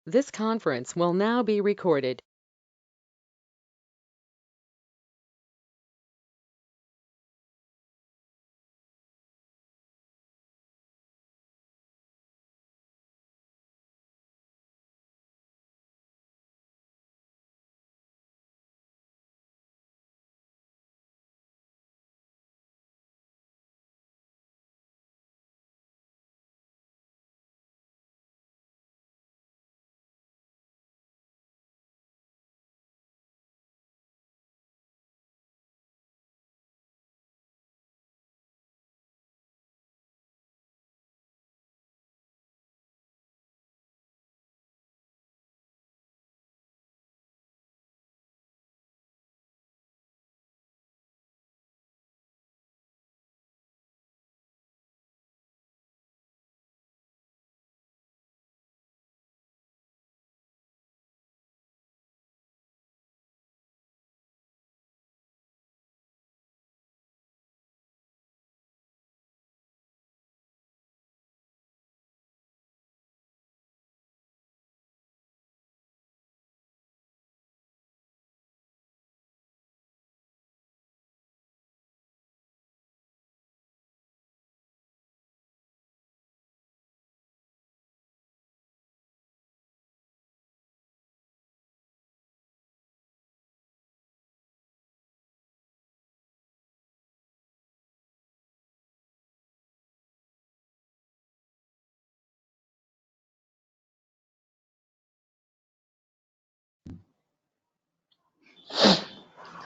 This conference will now be recorded.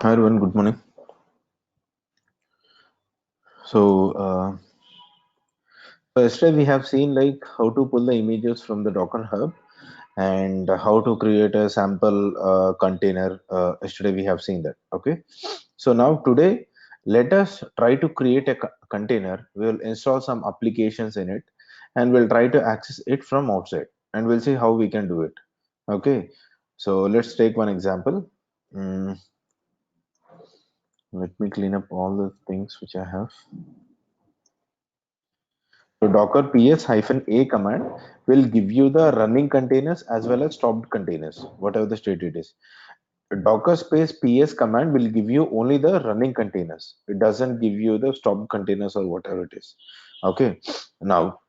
Hi everyone, good morning. So yesterday we have seen like how to pull the images from the Docker Hub and how to create a sample container. Yesterday we have seen that. Okay. So now today let us try to create a container. We'll install some applications in it and we'll try to access it from outside and we'll see how we can do it. Okay. So let's take one example. Mm, Let me clean up all the things which I have. So Docker ps-a command will give you the running containers as well as stopped containers, whatever the state it is. Docker space ps command will give you only the running containers. It doesn't give you the stopped containers or whatever it is. Okay. Now,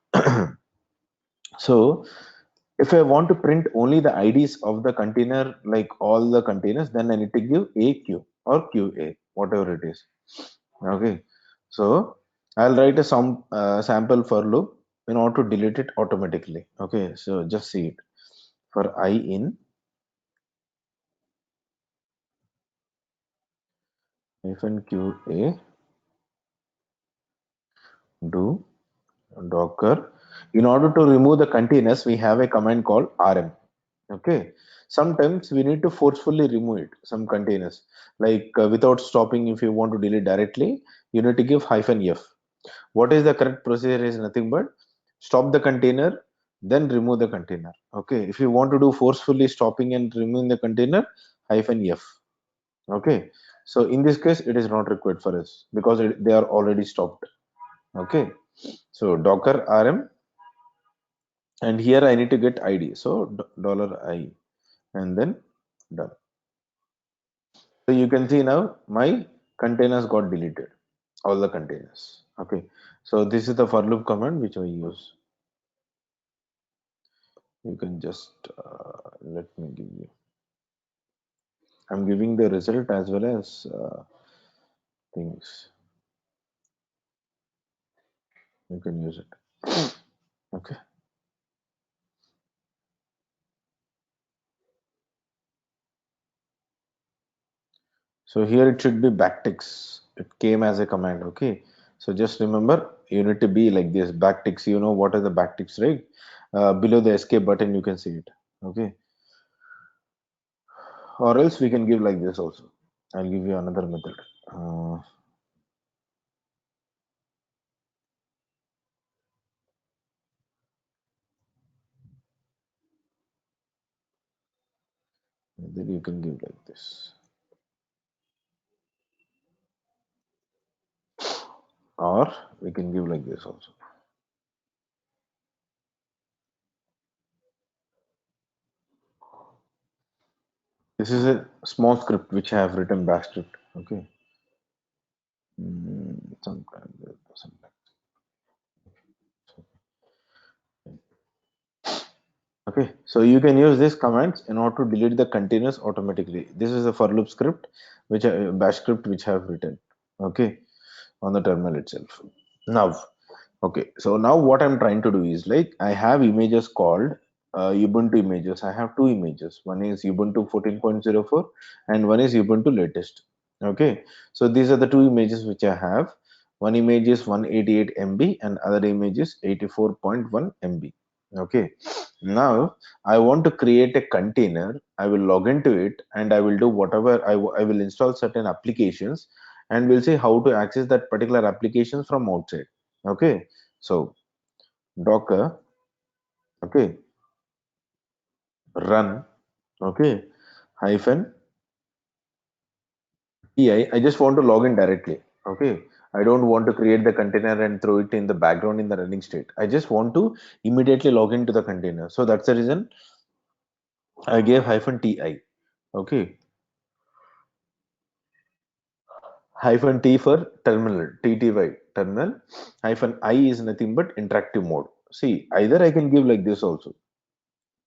so if I want to print only the IDs of the container, like all the containers, then I need to give AQ or QA, whatever it is. Okay, so I'll write a some sample for loop in order to delete it automatically. Okay, so just see it for I in hyphen QA do Docker. In order to remove the containers, we have a command called rm. Okay, sometimes we need to forcefully remove it, some containers, like without stopping. If you want to delete directly, you need to give hyphen f. What is the correct procedure is nothing but stop the container, then remove the container. Okay, if you want to do forcefully stopping and removing the container, hyphen f. Okay, so in this case it is not required for us because they are already stopped. Okay, so docker rm, and here I need to get id, so dollar $i and then done. So you can see now my containers got deleted, all the containers. Okay, so this is the for loop command which I use. You can just let me give you. I'm giving the result as well as things. You can use it. Okay. So here it should be backticks. It came as a command. Okay. So just remember, you need to be like this backticks. You know what are the backticks, right? Below the escape button, you can see it. Okay. Or else we can give like this also. I'll give you another method. Uh, then you can give like this. Or we can give like this also. This is a small script which I have written bash script. Okay. Sometimes. Okay, so you can use these commands in order to delete the containers automatically. This is a for loop script, bash script which I have written. Okay, on the terminal itself. Now, okay, so now what I'm trying to do is like I have images called Ubuntu images. I have two images. One is Ubuntu 14.04 and one is Ubuntu latest. Okay, so these are the two images which I have. One image is 188 MB and other image is 84.1 MB. Okay, now I want to create a container. I will log into it and I will do whatever I will install certain applications and we'll see how to access that particular applications from outside. Okay, so Docker, okay, run, okay, hyphen I just want to log in directly. Okay, I don't want to create the container and throw it in the background in the running state. I just want to immediately log into the container. So that's the reason I gave hyphen ti. Okay, hyphen t for terminal, tty terminal. Hyphen I is nothing but interactive mode. See, either I can give like this also.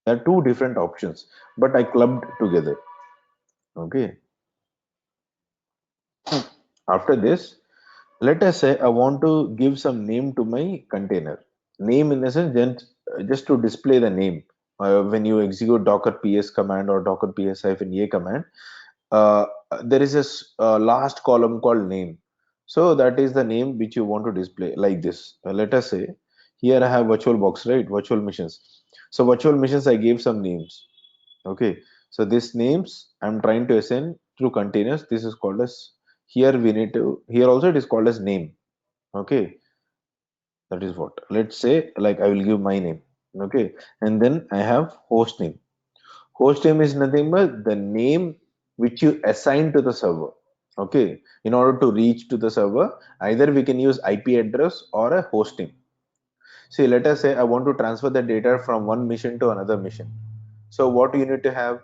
There are two different options, but I clubbed together. Okay. After this, let us say I want to give some name to my container. Name in the sense just to display the name. When you execute docker ps command or docker ps-a command, uh, there is a last column called name. So that is the name which you want to display like this. Let us say here I have virtual box, right? Virtual machines. So virtual machines, I gave some names. Okay, so these names I'm trying to assign through containers. This is called as here we need to here also it is called as name. Okay, that is what. Let's say like I will give my name. Okay, and then I have host name. Host name is nothing but the name which you assign to the server. Okay, in order to reach to the server, either we can use IP address or a host name. See, let us say I want to transfer the data from one mission to another mission. So what you need to have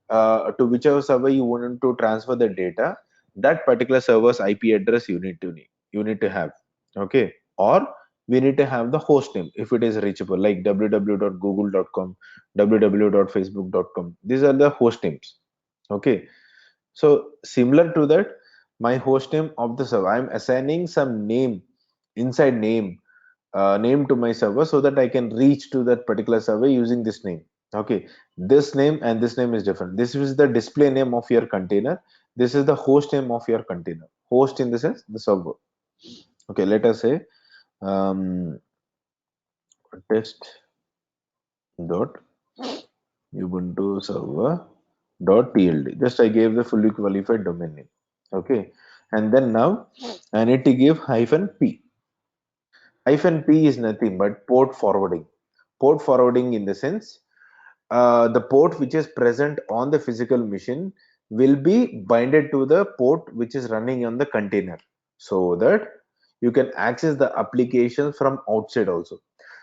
to whichever server you want to transfer the data, that particular server's IP address you need to have. Okay, or we need to have the host name if it is reachable, like www.google.com, www.facebook.com. These are the host names. Okay, so similar to that, my host name of the server, I'm assigning some name inside name to my server so that I can reach to that particular server using this name. Okay, this name and this name is different. This is the display name of your container. This is the host name of your container. Host in the sense the server. Okay, let us say um, test dot ubuntu server dot tld. Just I gave the fully qualified domain name. Okay, and then now I need to give hyphen p. Hyphen p is nothing but port forwarding. Port forwarding in the sense the port which is present on the physical machine will be binded to the port which is running on the container so that you can access the application from outside also.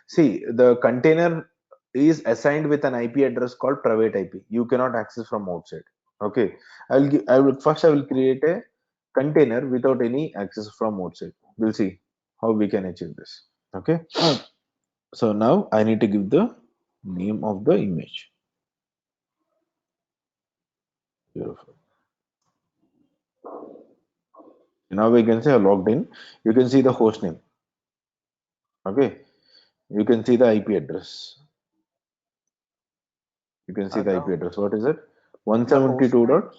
See, the container is assigned with an IP address called private IP. You cannot access from outside. Okay, I will create a container without any access from outside. We'll see how we can achieve this. Okay, so now I need to give the name of the image. Beautiful. Now we can say I logged in. You can see the host name. Okay. You can see the IP address. You can see the IP The address. What is it? the host 172 name dot.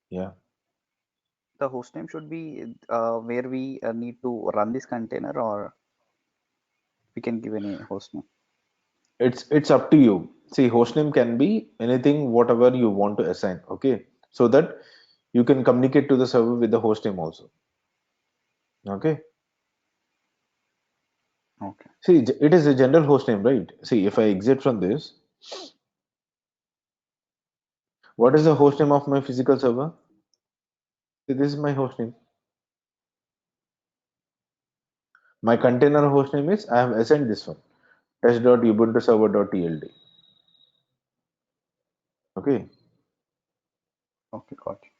Yeah. the host name should be where we need to run this container, or we can give any host name. It's up to you. See, host name can be anything, whatever you want to assign. Okay. So that you can communicate to the server with the host name also. Okay. Okay. See, it is a general host name, right? See, if I exit from this, what is the host name of my physical server? See, this is my host name. My container host name is I have assigned this one. Test.ubuntu server.tld. Okay. Okay, got it.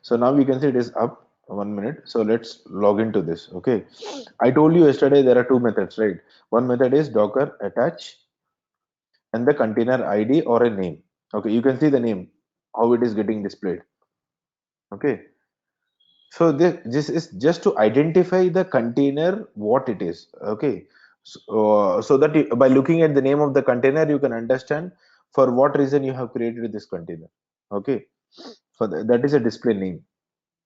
So now we can see it is up. 1 minute. So let's log into this. Okay. I told you yesterday there are two methods, right? One method is Docker attach and the container ID or a name. Okay, you can see the name, how it is getting displayed. Okay. So this is just to identify the container, what it is. Okay. So that by looking at the name of the container, you can understand for what reason you have created this container. Okay. So that is a display name.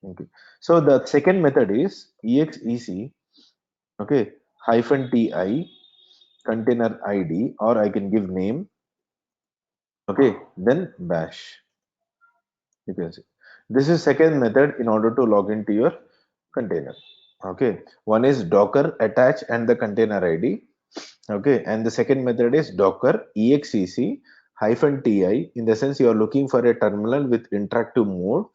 Okay. So the second method is exec, okay, -ti container ID, or I can give name, okay, then bash. You can see. This is second method in order to log into your container. Okay. One is Docker attach and the container ID. Okay. And the second method is Docker exec -ti. In the sense you are looking for a terminal with interactive mode.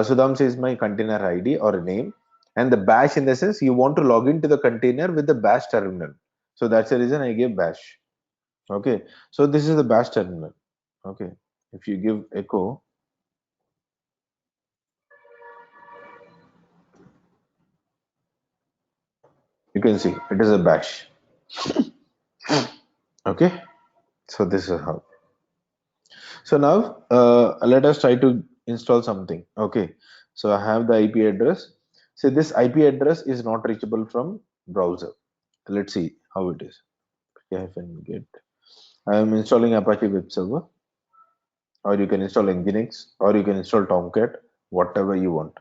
Sudham says my container ID or name, and the bash in the sense you want to log into the container with the bash terminal. So that's the reason I gave bash. Okay, so this is the bash terminal. Okay, if you give echo, you can see it is a bash. Okay, so this is how. So now let us try to install something. Okay, so I have the IP address. So this IP address is not reachable from browser. Let's see how it is. Get. I am installing Apache Web Server, or you can install Nginx, or you can install Tomcat, whatever you want,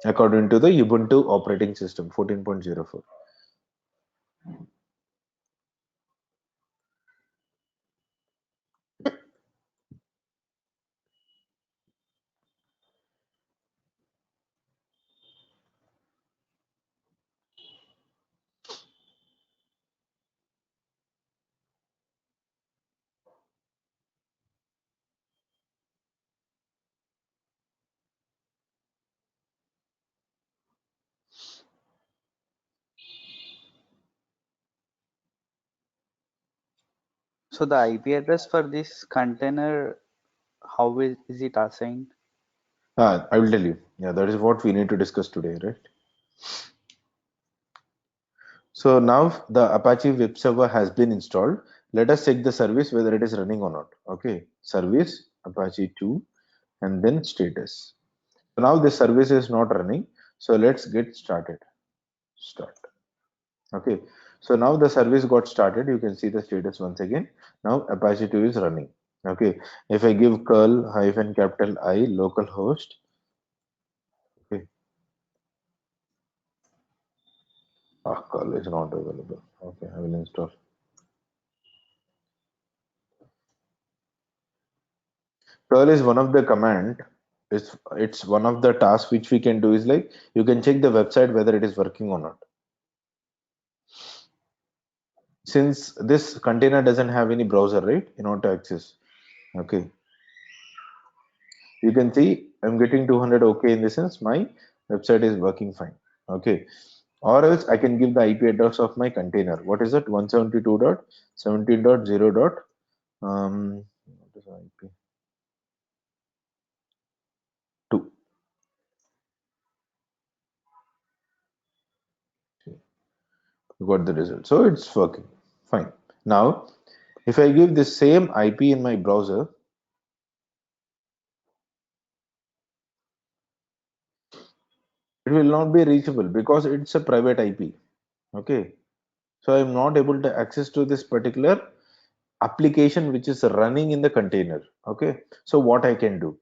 according to the Ubuntu operating system 14.04. So the IP address for this container, how is it assigned? I will tell you. Yeah, that is what we need to discuss today, right? So now the Apache Web Server has been installed. Let us check the service whether it is running or not. Okay, service Apache 2 and then status. So now this service is not running. So let's get started. Start. Okay, so now the service got started. You can see the status once again. Now Apache 2 is running. Okay, if I give curl hyphen capital I localhost, okay, curl is not available. Okay, I will install. Curl is one of the command. It's one of the tasks which we can do is like you can check the website whether it is working or not. Since this container doesn't have any browser, right, in order to access. Okay, you can see I'm getting 200 okay in the sense my website is working fine. Okay, or else I can give the IP address of my container. What is it? 172.17.0. What is IP? 2. You got the result. So it's working fine. Now, if I give the same IP in my browser, it will not be reachable because it's a private IP. Okay, so I'm not able to access to this particular application which is running in the container. Okay, so what I can do?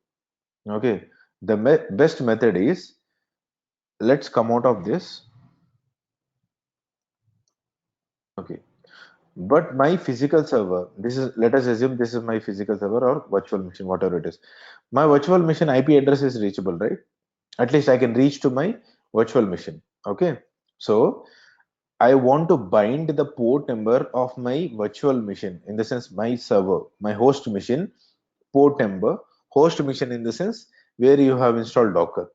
Okay, the best method is, let's come out of this. Okay, but my physical server, this is, let us assume this is my physical server or virtual machine, whatever it is. My virtual machine IP address is reachable, right? At least I can reach to my virtual machine. Okay, so I want to bind the port number of my virtual machine, in the sense my server, my host machine, port number, host machine in the sense where you have installed Docker.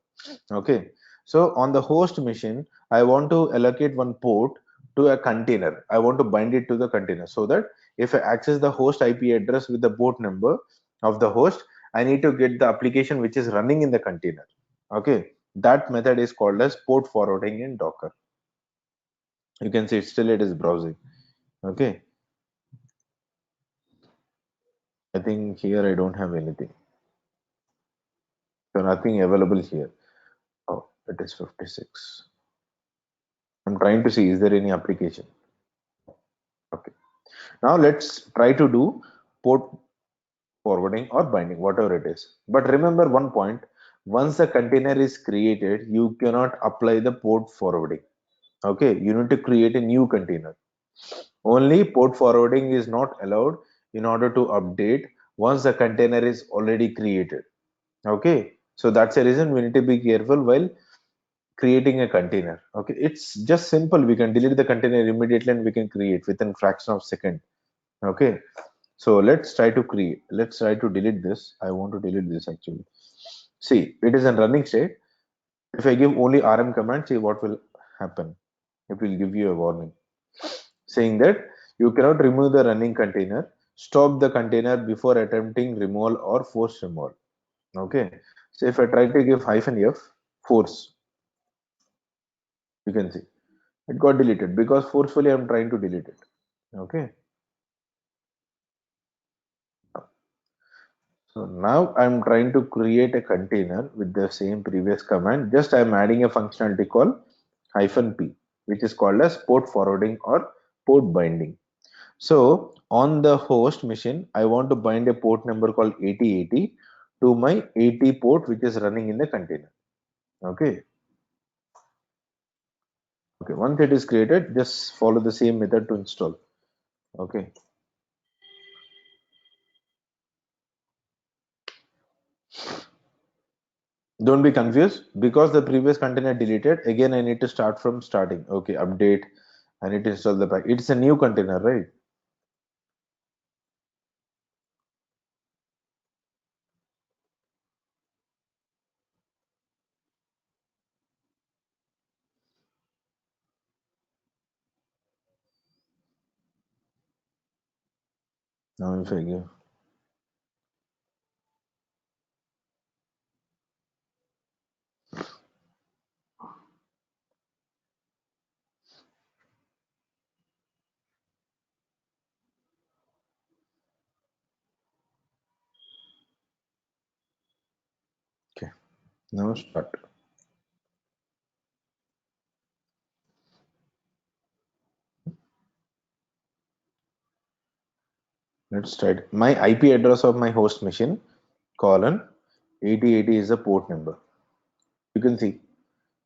Okay, so on the host machine, I want to allocate one port to a container. I want to bind it to the container so that if I access the host IP address with the port number of the host, I need to get the application which is running in the container. Okay, that method is called as port forwarding in Docker. You can see still it is browsing. Okay, I think here I don't have anything. So nothing available here. Oh, it is 56. I'm trying to see is there any application. Okay. Now let's try to do port forwarding or binding, whatever it is. But remember one point, once a container is created, you cannot apply the port forwarding. Okay, you need to create a new container. Only port forwarding is not allowed in order to update once the container is already created. Okay, so that's the reason we need to be careful while creating a container. Okay, it's just simple. We can delete the container immediately and we can create within fraction of second. Okay, so let's try to create. Let's try to delete this. I want to delete this actually. See, it is in running state. If I give only rm command, see what will happen. It will give you a warning saying that you cannot remove the running container. Stop the container before attempting removal or force removal. Okay. So if I try to give -f force, you can see it got deleted because forcefully I'm trying to delete it. Okay. So now I'm trying to create a container with the same previous command. Just I'm adding a functionality called -p, which is called as port forwarding or port binding. So on the host machine, I want to bind a port number called 8080 to my 80 port, which is running in the container. Okay. Okay. Once it is created, just follow the same method to install. Okay. Don't be confused because the previous container deleted. Again, I need to start from starting. Okay. Update. I need to install the pack. It's a new container, right? Now if I give. Okay. Now start. Let's start. My IP address of my host machine colon 8080 is the port number. You can see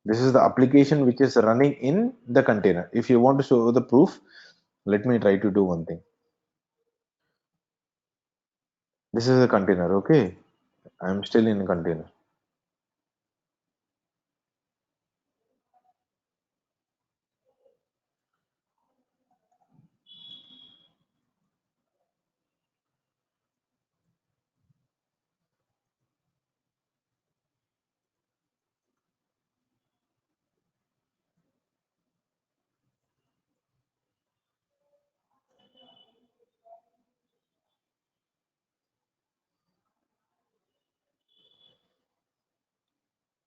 this is the application which is running in the container. If you want to show the proof, let me try to do one thing. This is a container, okay? I'm still in a container.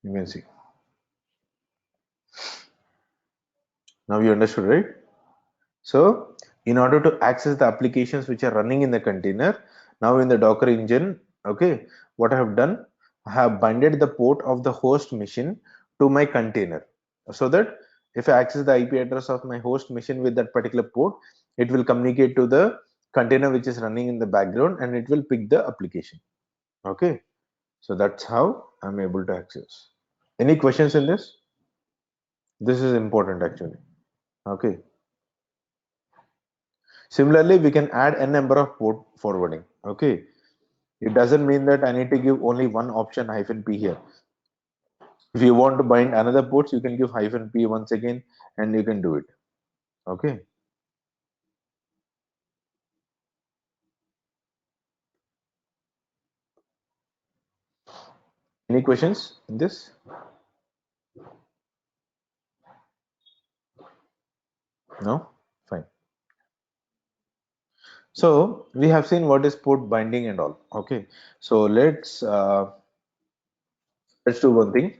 You can see. Now you understood, right? So in order to access the applications which are running in the container, now in the Docker engine, okay, what I have done, I have binded the port of the host machine to my container so that if I access the IP address of my host machine with that particular port, it will communicate to the container which is running in the background and it will pick the application. Okay, so that's how I'm able to access. Any questions in this? This is important actually. Okay. Similarly, we can add n number of port forwarding. Okay. It doesn't mean that I need to give only one option -p here. If you want to bind another ports, you can give -p once again and you can do it. Okay. Any questions in this? No? Fine. So we have seen what is port binding and all. Okay. So let's do one thing.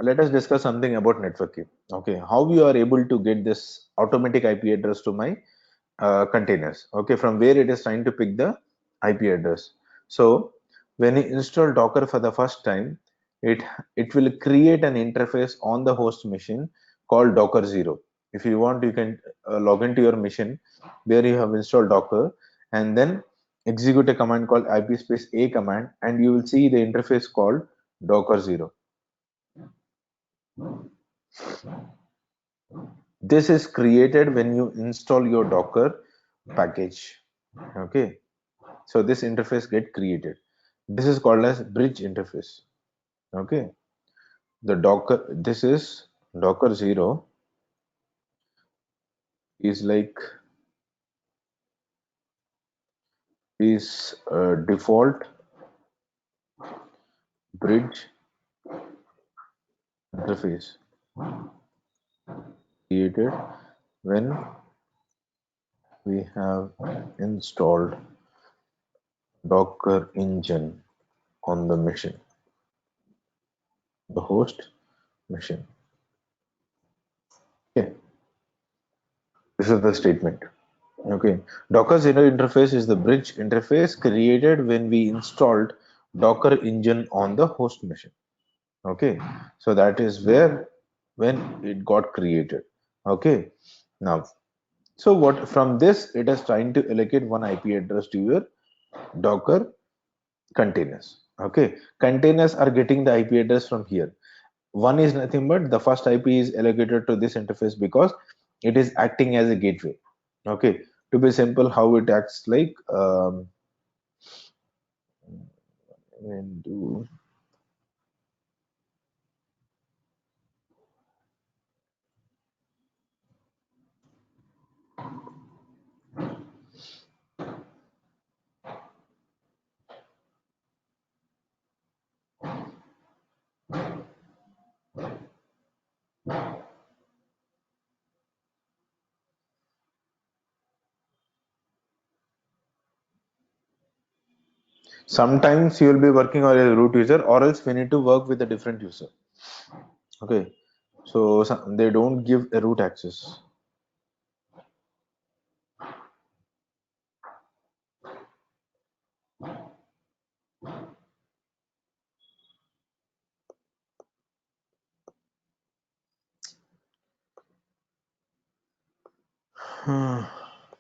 Let us discuss something about networking. Okay, how you are able to get this automatic IP address to my containers. Okay, from where it is trying to pick the IP address. So when you install Docker for the first time, it it will create an interface on the host machine called Docker 0. If you want, you can log into your machine where you have installed Docker and then execute a command called IP space A command, and you will see the interface called Docker 0. This is created when you install your Docker package. Okay, so this interface get created. This is called as bridge interface. Okay, the Docker, this is Docker 0 is like is default bridge interface created when we have installed Docker engine on the machine, the host machine. Okay, this is the statement. Okay, Docker Zero interface is the bridge interface created when we installed Docker engine on the host machine. Okay, so that is where when it got created. Okay, now so what from this it is trying to allocate one IP address to your Docker containers. Okay, containers are getting the IP address from here. One is nothing but the first IP is allocated to this interface because it is acting as a gateway. Okay, to be simple, how it acts like when do sometimes you will be working on a root user, or else we need to work with a different user. Okay, so they don't give a root access.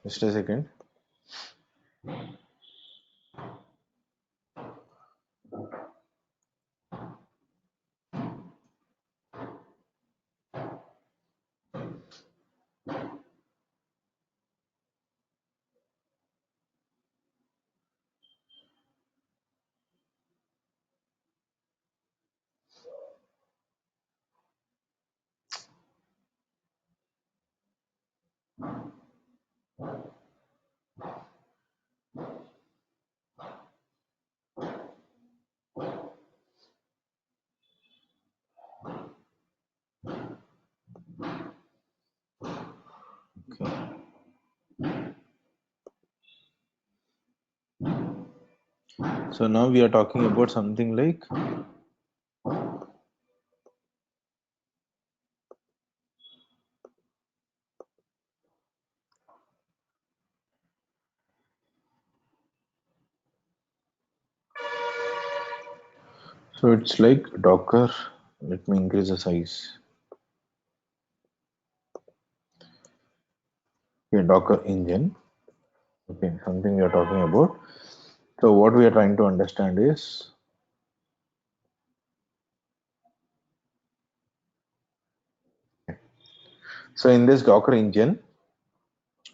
Just a second. Okay. So now we are talking about something like so it's like Docker. Let me increase the size. Okay, Docker engine. Okay, something we are talking about. So what we are trying to understand is so in this Docker engine,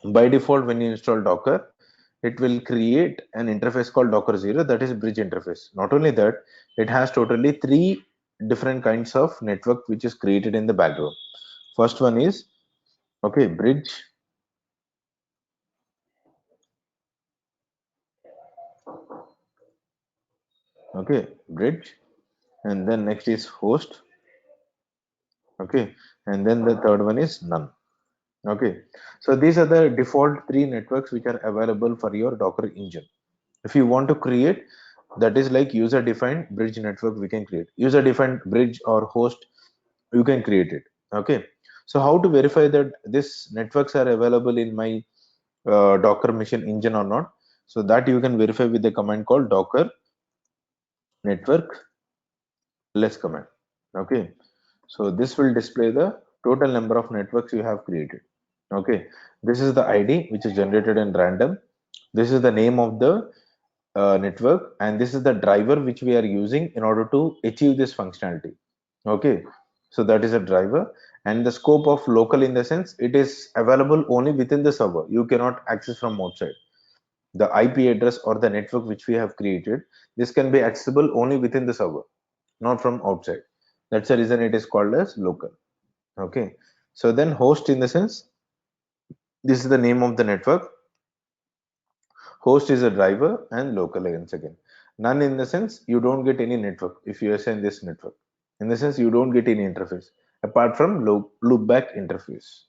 by default, when you install Docker, it will create an interface called Docker 0, that is bridge interface. Not only that, it has totally three different kinds of network which is created in the background. First one is okay, bridge. Okay, bridge, and then next is host. Okay, and then the third one is none. Okay, so these are the default three networks which are available for your Docker engine. If you want to create, that is like user defined bridge network, we can create user defined bridge or host, you can create it. Okay, so how to verify that this networks are available in my Docker machine engine or not? So that you can verify with the command called docker network ls command. Okay, so this will display the total number of networks you have created. Okay, this is the id which is generated in random. This is the name of the network, and this is the driver which we are using in order to achieve this functionality. Okay, so that is a driver. And the scope of local, in the sense it is available only within the server, you cannot access from outside. The ip address or the network which we have created, this can be accessible only within the server, not from outside. That's the reason it is called as local. Okay, so then host, in the sense this is the name of the network, host is a driver, and local once again. None, in the sense you don't get any network if you assign this network. In the sense you don't get any interface apart from loopback interface.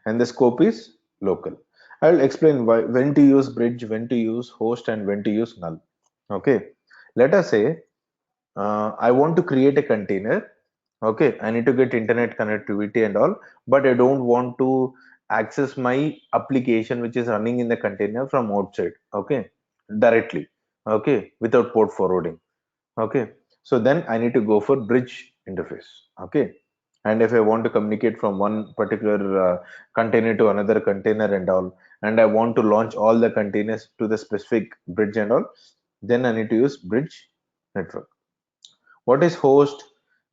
And the scope is local. I'll explain why, when to use bridge, when to use host, and when to use null. Okay, let us say I want to create a container. Okay, I need to get internet connectivity and all, but I don't want to access my application which is running in the container from outside. Okay, directly. Okay, without port forwarding. Okay, so then I need to go for bridge interface. Okay, and if I want to communicate from one particular container to another container and all, and I want to launch all the containers to the specific bridge and all, then I need to use bridge network. What is host?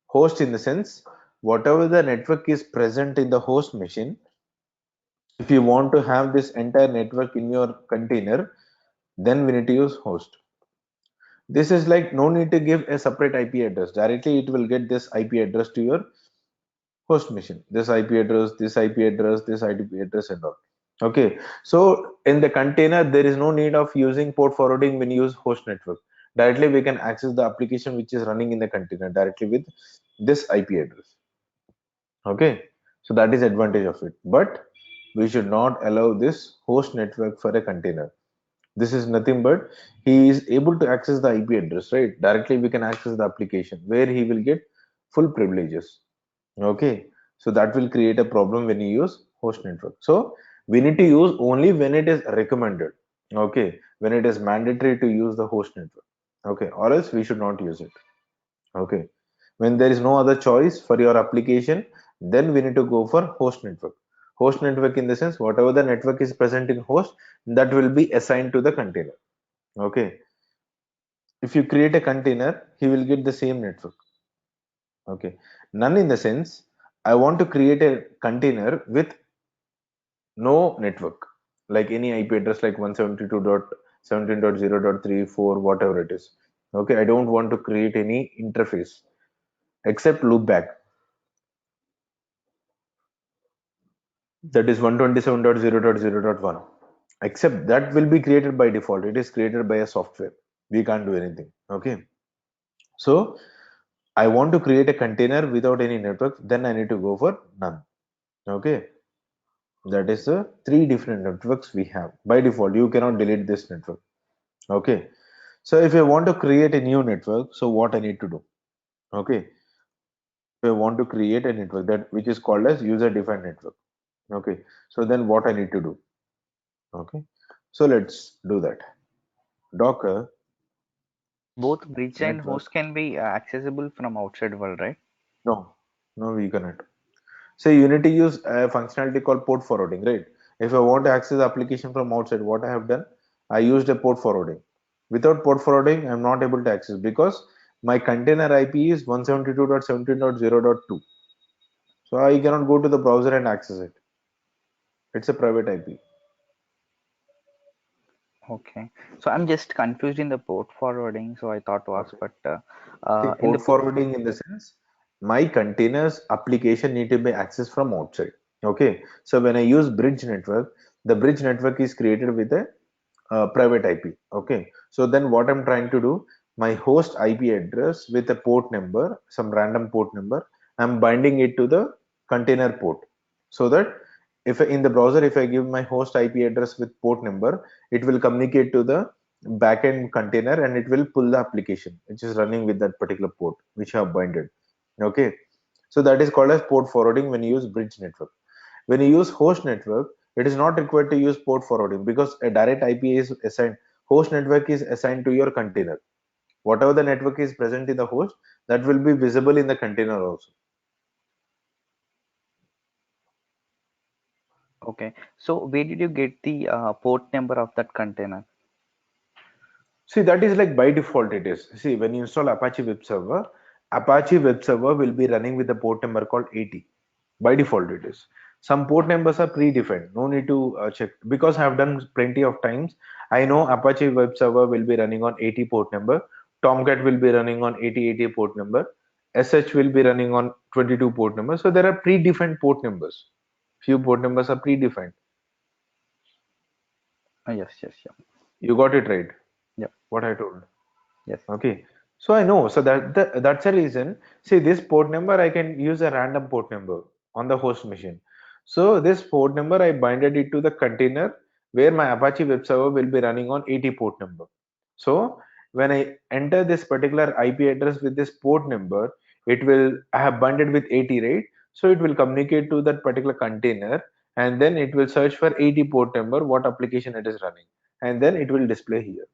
Host, in the sense whatever the network is present in the host machine, if you want to have this entire network in your container, then we need to use host. This is like no need to give a separate IP address. Directly it will get this IP address to your host machine. This IP address, this IP address, this IP address and all. Okay. So in the container, there is no need of using port forwarding when you use host network. Directly we can access the application which is running in the container directly with this IP address. Okay. So that is advantage of it. But we should not allow this host network for a container. This is nothing but he is able to access the IP address, right? Directly we can access the application where he will get full privileges. Okay, so that will create a problem when you use host network. So we need to use only when it is recommended. Okay, when it is mandatory to use the host network. Okay, or else we should not use it. Okay, when there is no other choice for your application, then we need to go for host network. Host network, in the sense whatever the network is present in host, that will be assigned to the container. Okay, if you create a container, he will get the same network. Okay, none, in the sense I want to create a container with no network, like any IP address like 172.17.0.34, whatever it is. Okay, I don't want to create any interface except loopback, that is 127.0.0.1. Except that will be created by default. It is created by a software. We can't do anything. Okay, so I want to create a container without any network, then I need to go for none. Okay, that is the three different networks we have by default. You cannot delete this network. Okay, so if I want to create a new network, so what I need to do? Okay, if I want to create a network that which is called as user defined network. Okay, so then what I need to do? Okay, so let's do that. Docker Both bridge and network. host can be accessible from outside world, right? No, no, we cannot. So you need to use a functionality called port forwarding, right? If I want to access the application from outside, what I have done, I used a port forwarding. Without port forwarding, I'm not able to access because my container IP is 172.17.0.2. So I cannot go to the browser and access it. It's a private IP. Okay. So I'm just confused in the port forwarding, so I thought to ask, Okay. but See, in the port forwarding, in the sense my containers application need to be accessed from outside. Okay. So when I use bridge network, the bridge network is created with a private IP. Okay. So then what I'm trying to do, my host IP address with a port number, some random port number, I'm binding it to the container port so that if in the browser, if I give my host IP address with port number, it will communicate to the backend container and it will pull the application which is running with that particular port which you have binded. Okay, so that is called as port forwarding when you use bridge network. When you use host network, it is not required to use port forwarding because a direct IP is assigned. Host network is assigned to your container. Whatever the network is present in the host, that will be visible in the container also. Okay. So where did you get the port number of that container? See, that is like by default it is. See, when you install Apache Web Server will be running with a port number called 80. By default it is. Some port numbers are predefined. No need to check because I have done plenty of times. I know Apache Web Server will be running on 80 port number. Tomcat will be running on 8080 port number. SH will be running on 22 port number. So there are predefined port numbers. Few port numbers are predefined. Yes, yes, yeah. You got it right. Yeah. What I told. Yes. Okay, so I know, so that's a reason. See, this port number I can use a random port number on the host machine. So this port number I binded it to the container where my Apache web server will be running on 80 port number. So when I enter this particular IP address with this port number, it will I have binded with 80, right? So it will communicate to that particular container and then it will search for 80 port number, what application it is running, and then it will display here.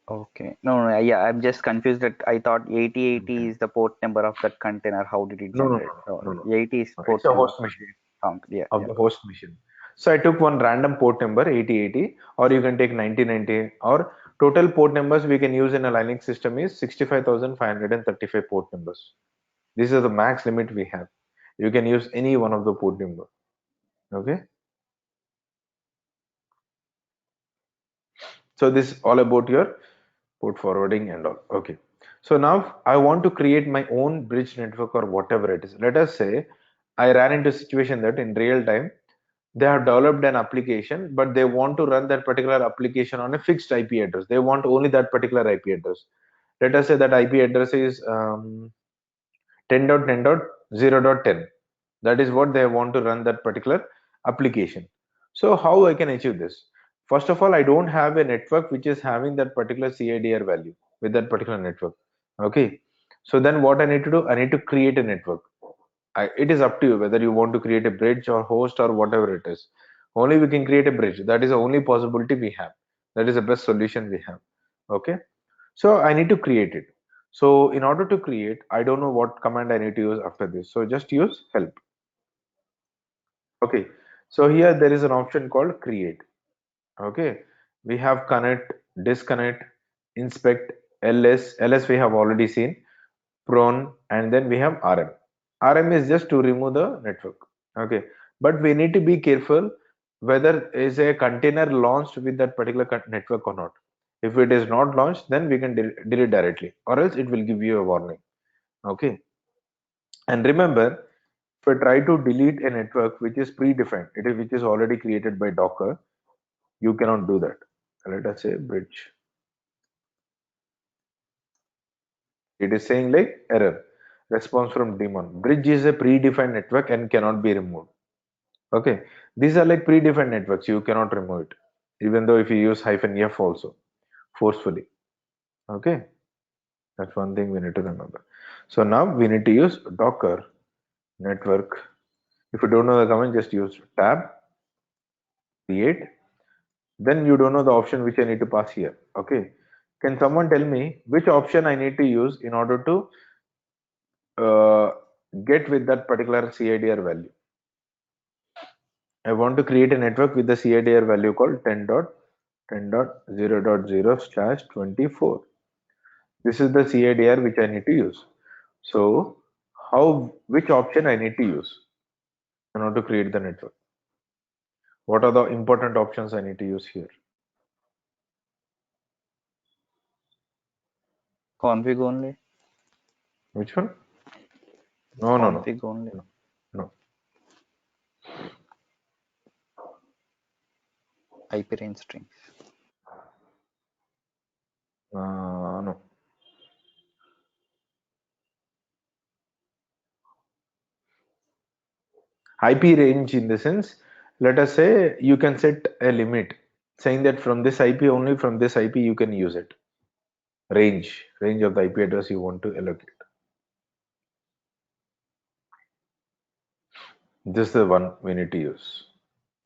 Okay. No, no, yeah, I'm just confused that I thought 8080 Okay. is the port number of that container. How did it No, no, generate? no, Oh, no, no, 80 is no. It's port a number. host machine Found. Yeah, of yeah. the host machine. So I took one random port number 8080, or you can take 9090, or total port numbers we can use in a Linux system is 65,535 port numbers. This is the max limit we have. You can use any one of the port number. Okay. So this is all about your port forwarding and all. Okay. So now I want to create my own bridge network or whatever it is. Let us say I ran into a situation that in real time they have developed an application, but they want to run that particular application on a fixed IP address. They want only that particular IP address. Let us say that IP address is 10.10.0.10. That is what they want to run that particular application. So how I can achieve this? First of all, I don't have a network which is having that particular CIDR value with that particular network. Okay. So then what I need to do? I need to create a network. It is up to you whether you want to create a bridge or host or whatever it is. Only we can create a bridge. That is the only possibility we have. That is the best solution we have. Okay. So I need to create it. So in order to create, I don't know what command I need to use after this. So just use help. Okay. So here there is an option called create. Okay. We have connect, disconnect, inspect, ls we have already seen, prone, and then we have rm. Rm is just to remove the network. Okay. But we need to be careful whether is a container launched with that particular network or not. If it is not launched, then we can delete directly, or else it will give you a warning. Okay. And remember, if I try to delete a network which is predefined, which is already created by Docker, you cannot do that. Let us say bridge. It is saying like error. Response from daemon. Bridge is a predefined network and cannot be removed. Okay. These are like predefined networks. You cannot remove it. Even though if you use -f also forcefully. Okay. That's one thing we need to remember. So now we need to use Docker network. If you don't know the command, just use tab create. Then you don't know the option which I need to pass here. Okay. Can someone tell me which option I need to use in order to uh, get with that particular CIDR value? I want to create a network with the CIDR value called 10.10.0.0/24. This is the CIDR which I need to use. So which option I need to use in order to create the network? What are the important options I need to use here? Config only. Which one? No, no, no, Config only. no, no. IP range strings. No. IP range in the sense, let us say you can set a limit saying that from this IP, only from this IP you can use it. Range of the IP address you want to allocate. This is the one we need to use.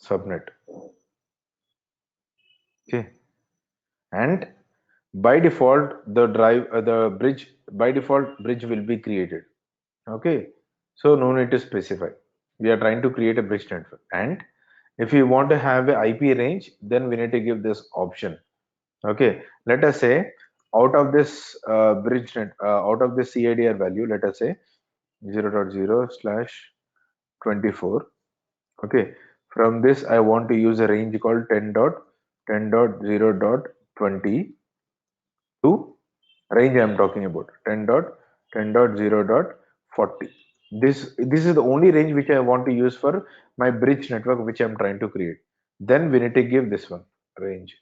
Subnet. Okay. And by default, the bridge, by default, bridge will be created. Okay. So no need to specify. We are trying to create a bridge network. And if you want to have a IP range, then we need to give this option. Okay. Let us say out of this out of this CIDR value, let us say 0.0/24. Okay. From this, I want to use a range called 10.10.0.20 to range I am talking about 10.10.0.40. This is the only range which I want to use for my bridge network which I am trying to create. Then we need to give this one range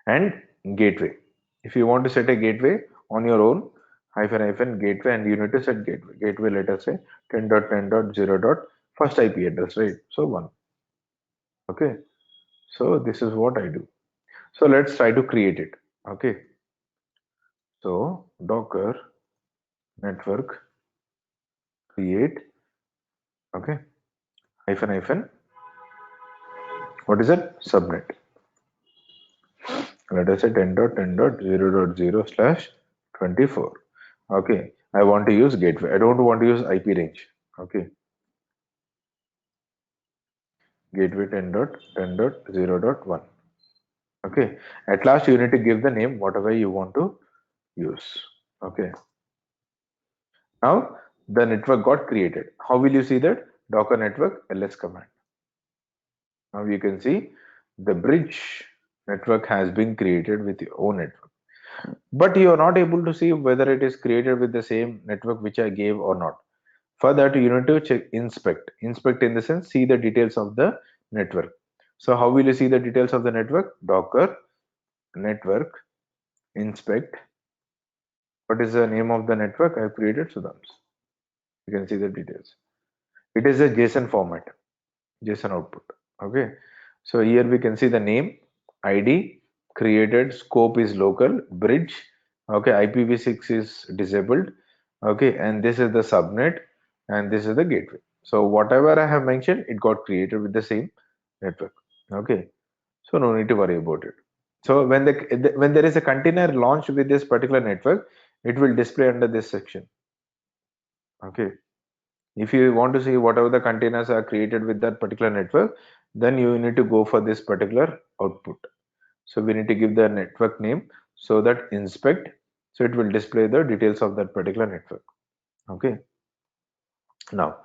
and gateway. If you want to set a gateway on your own, hyphen gateway, and you need to set gateway. Gateway, let us say 10.10.0. First IP address, right? So 1. Okay. So this is what I do. So let's try to create it. Okay. So Docker network create, okay, hyphen what is it? Subnet. Let us say 10.10.0.0/24. Okay. I want to use gateway. I don't want to use IP range. Okay. Gateway 10.10.0.1. Okay. At last you need to give the name whatever you want to use. Okay. Now the network got created. How will you see that? Docker network ls command. Now you can see the bridge network has been created with your own network. But you are not able to see whether it is created with the same network which I gave or not. For that, you need to check inspect. Inspect in the sense, see the details of the network. So how will you see the details of the network? Docker network inspect. What is the name of the network I have created? Sudams. You can see the details. It is a JSON format, JSON output. Okay. So here we can see the name, ID, created, scope is local, bridge. Okay, IPv6 is disabled. Okay, and this is the subnet, and this is the gateway. So whatever I have mentioned, it got created with the same network. Okay, so no need to worry about it. So when there is a container launched with this particular network, it will display under this section. Okay, if you want to see whatever the containers are created with that particular network, then you need to go for this particular output. So we need to give the network name so that inspect, so it will display the details of that particular network. Okay. Now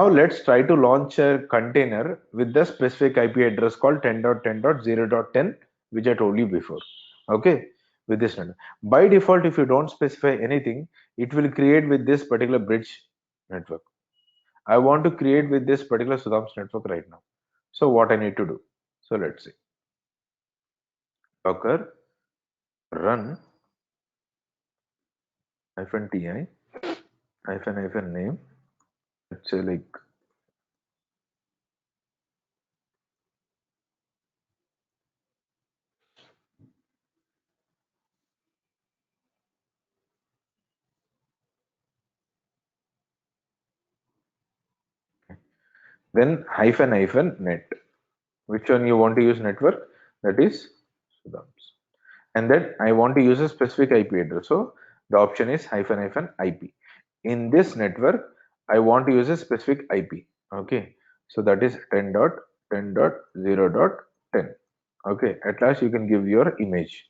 let's try to launch a container with the specific IP address called 10.10.0.10, which I told you before. Okay, with this network. By default, if you don't specify anything, it will create with this particular bridge network. I want to create with this particular Sudam's network right now. So what I need to do? So let's see. Docker run -ti -name. Let's say like then -net. Which one you want to use network? That is Sudams. And then I want to use a specific IP address. So the option is -IP. In this network, I want to use a specific IP. Okay. So that is 10.10.0.10. Okay. At last you can give your image.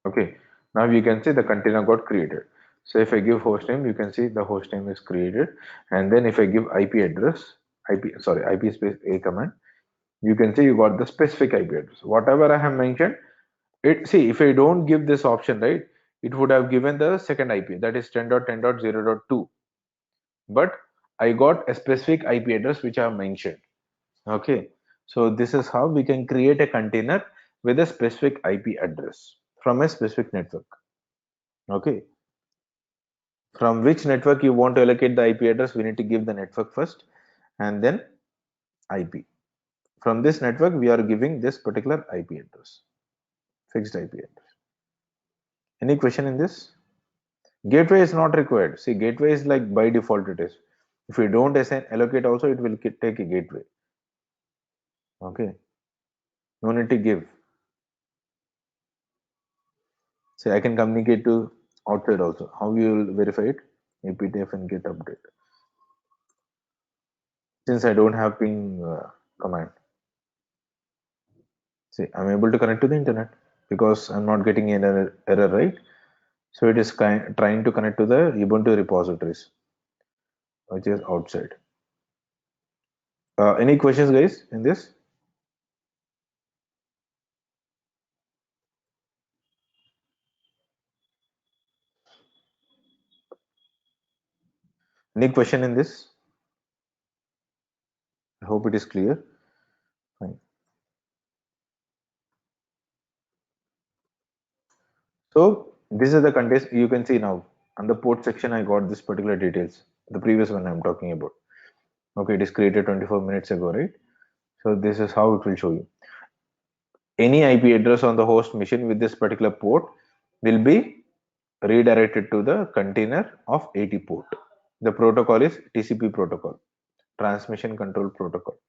Okay. Now you can see the container got created. So if I give hostname, you can see the hostname is created. And then if I give IP address, IP space A command, you can see you got the specific IP address. Whatever I have mentioned, see if I don't give this option, right, it would have given the second IP, that is 10.10.0.2. But I got a specific IP address which I have mentioned. Okay. So this is how we can create a container with a specific IP address from a specific network. Okay. From which network you want to allocate the IP address, we need to give the network first and then IP. From this network, we are giving this particular IP address, fixed IP address. Any question in this? Gateway is not required. See, gateway is like by default it is. If you don't assign allocate also, it will take a gateway. Okay. No need to give. See, I can communicate to outside also. How you will verify it? APTF and get update. Since I don't have ping command. See, I'm able to connect to the internet because I'm not getting an error, right? So it is trying to connect to the Ubuntu repositories, which is outside. Any questions, guys, in this? Any question in this? I hope it is clear. Fine. So this is the context you can see now. On the port section, I got this particular details. The previous one I'm talking about. Okay, it is created 24 minutes ago, right? So this is how it will show you. Any IP address on the host machine with this particular port will be redirected to the container of 80 port. The protocol is TCP protocol, transmission control protocol.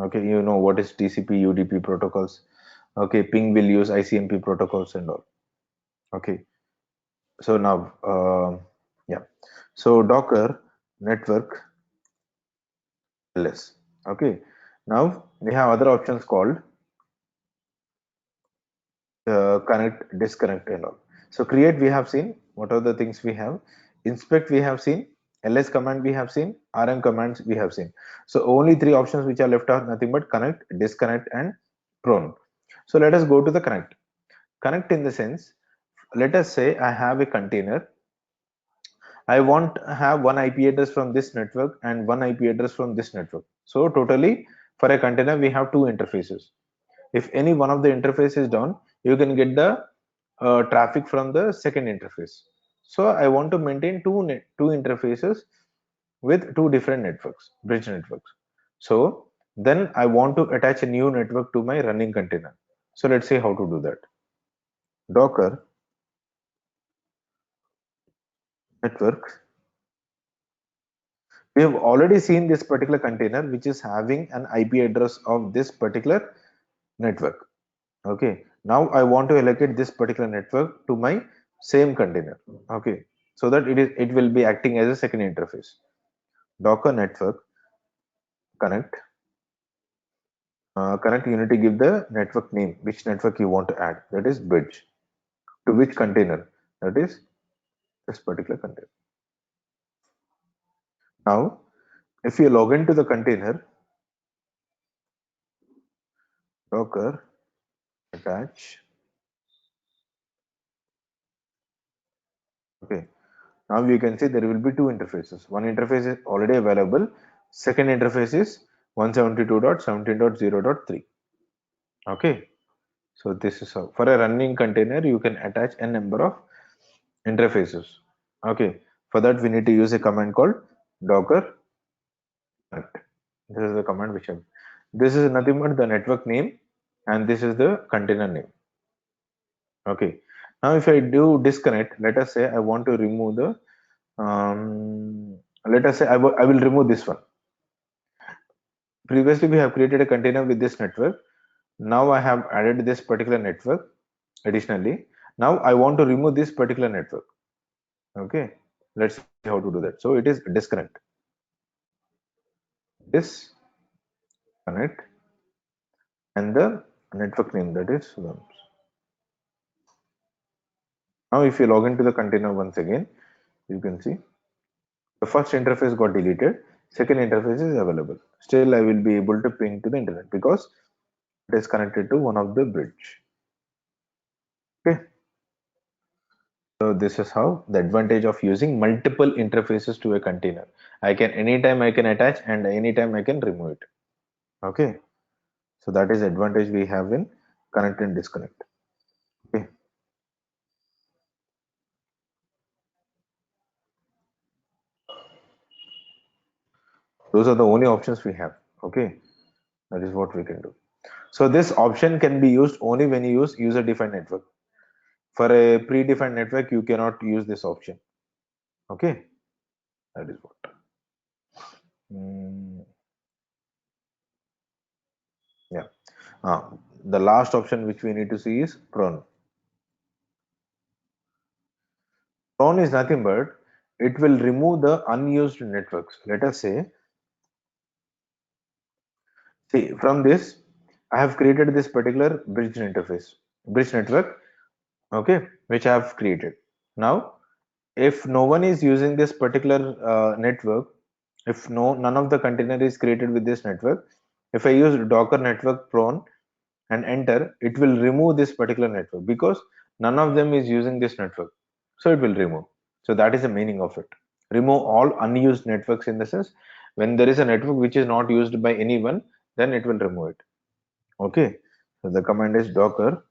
Okay, you know what is TCP, UDP protocols. Okay, ping will use ICMP protocols and all. Okay, so now, yeah, so Docker network LS. Okay, now we have other options called connect, disconnect, and all. So create we have seen. What are the things we have? Inspect we have seen. LS command we have seen. RM commands we have seen. So only three options which are left are nothing but connect, disconnect, and prone. So let us go to the connect. Connect in the sense, let us say I have a container. I want to have one IP address from this network and one IP address from this network. So totally for a container we have two interfaces. If any one of the interface is down, you can get the traffic from the second interface. So I want to maintain two interfaces with two different networks, bridge networks. So then I want to attach a new network to my running container. So let's see how to do that. Docker network. We have already seen this particular container which is having an IP address of this particular network. Okay, now I want to allocate this particular network to my same container. Okay, so that it will be acting as a second interface. Docker network connect. Connect, you need to give the network name, which network you want to add, that is bridge, to which container, that is this particular container. Now if you log into the container, Docker attach. Okay, now you can see there will be two interfaces. One interface is already available, second interface is 172.17.0.3. Okay, so this is how for a running container you can attach a number of interfaces. Okay, for that we need to use a command called docker connect. This is the command which this is nothing but the network name and this is the container name. Okay, now if I do disconnect, let us say I want to remove the let us say I will remove this one. Previously we have created a container with this network. Now I have added this particular network additionally. Now I want to remove this particular network. Okay, let's see how to do that. So it is disconnect, disconnect, and the network name, that is WAMPS. Now if you log into the container once again, you can see the first interface got deleted, second interface is available. Still I will be able to ping to the internet because it is connected to one of the bridge. Okay, so this is how the advantage of using multiple interfaces to a container. I can anytime I can attach and anytime I can remove it. Okay, so that is the advantage we have in connect and disconnect. Okay, Those are the only options we have. Okay, that is what we can do. So this option can be used only when you use user defined network. For a predefined network, you cannot use this option. Okay, that is what. Mm, yeah. The last option which we need to see is prone. Prone is nothing but it will remove the unused networks. Let us say, see from this, I have created this particular bridge network, okay, which I have created. Now, if no one is using this particular network, if none of the container is created with this network, if I use Docker network prone and enter, it will remove this particular network because none of them is using this network. So it will remove. So that is the meaning of it. Remove all unused networks, in the sense when there is a network which is not used by anyone, then it will remove it. Okay. So the command is docker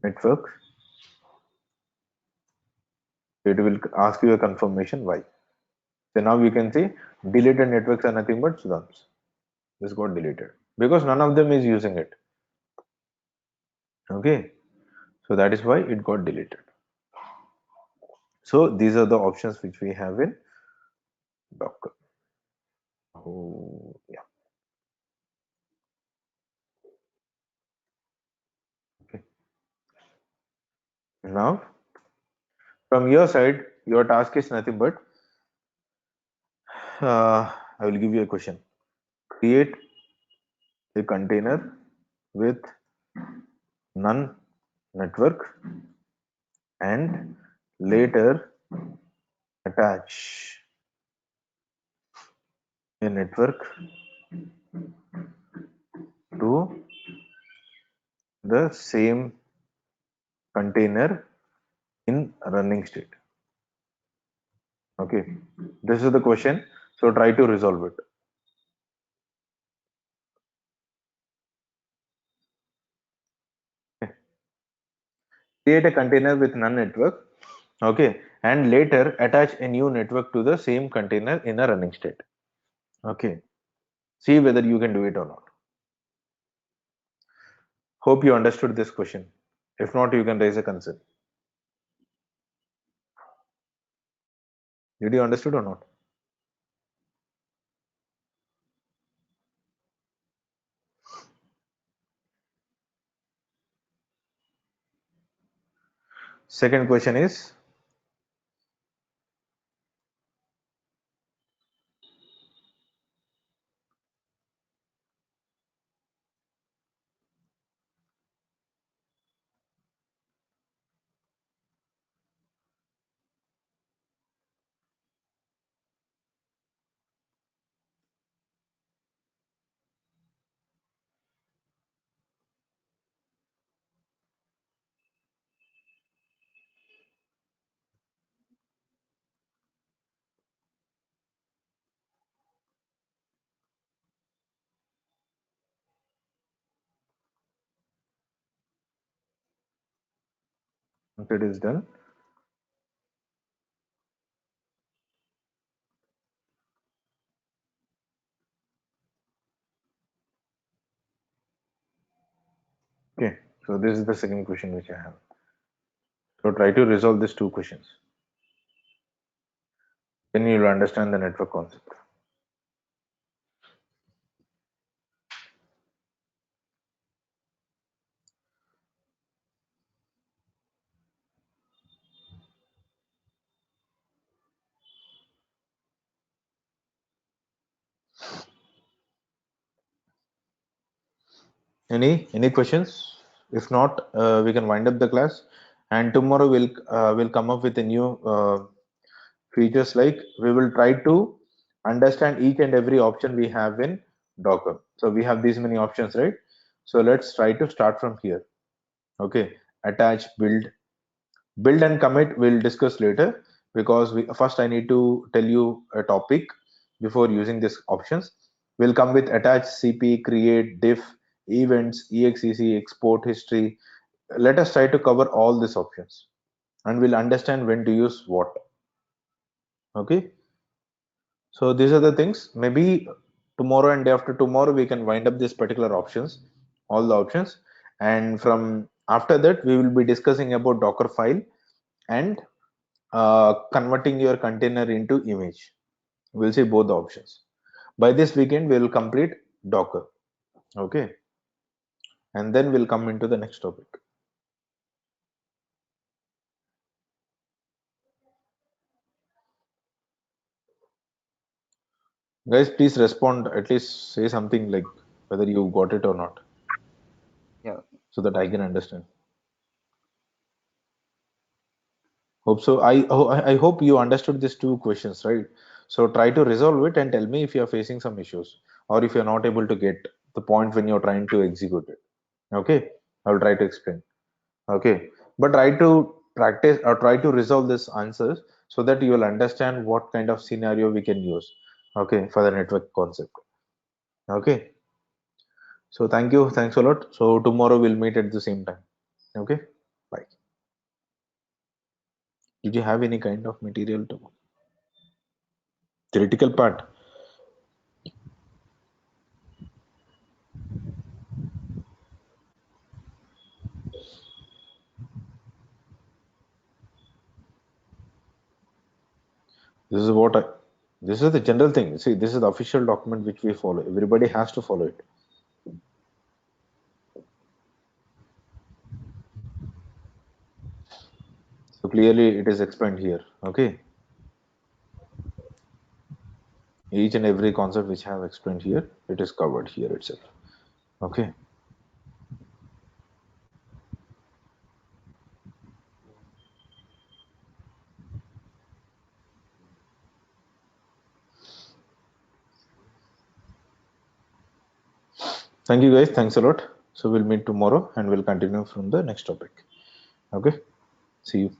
network. It will ask you a confirmation why. So now you can see deleted networks are nothing but Sudham's. This got deleted because none of them is using it. Okay. So that is why it got deleted. So these are the options which we have in Docker. Oh, yeah. Okay. Now, from your side, your task is nothing but I will give you a question. Create a container with none network and later attach a network to the same container in running state. Okay, this is the question. So try to resolve it. Okay. Create a container with none network. Okay, and later attach a new network to the same container in a running state. Okay, see whether you can do it or not. Hope you understood this question. If not, you can raise a concern. Did you understood or not? Second question is, if it is done, okay. So this is the second question which I have. So try to resolve these two questions. Then you will understand the network concept. Any questions? If not, we can wind up the class. And tomorrow we'll come up with a new features, like we will try to understand each and every option we have in Docker. So we have these many options, right? So let's try to start from here. Okay, attach, build and commit we'll discuss later, because first I need to tell you a topic before using these options. We'll come with attach, cp, create, diff, events, exec, export history. Let us try to cover all these options and we'll understand when to use what. Okay, So these are the things. Maybe tomorrow and day after tomorrow we can wind up this particular options, all the options, and from after that we will be discussing about Docker file and converting your container into image. We'll see both the options. By this weekend we will complete Docker. Okay, and then we'll come into the next topic. Guys, please respond. At least say something like whether you got it or not, Yeah. so that I can understand. Hope so. I hope you understood these two questions, right? So try to resolve it and tell me if you are facing some issues or if you're not able to get the point when you're trying to execute it. Okay, I'll try to explain. Okay, but try to practice or try to resolve these answers so that you will understand what kind of scenario we can use. Okay, for the network concept. Okay, so thank you. Thanks a lot. So tomorrow we'll meet at the same time. Okay, bye. Did you have any kind of material to theoretical part? This is what I, this is the general thing. See, this is the official document which we follow. Everybody has to follow it. So clearly it is explained here. Okay. Each and every concept which I have explained here, it is covered here itself. Okay. Thank you guys. Thanks a lot. So we'll meet tomorrow and we'll continue from the next topic. Okay. See you.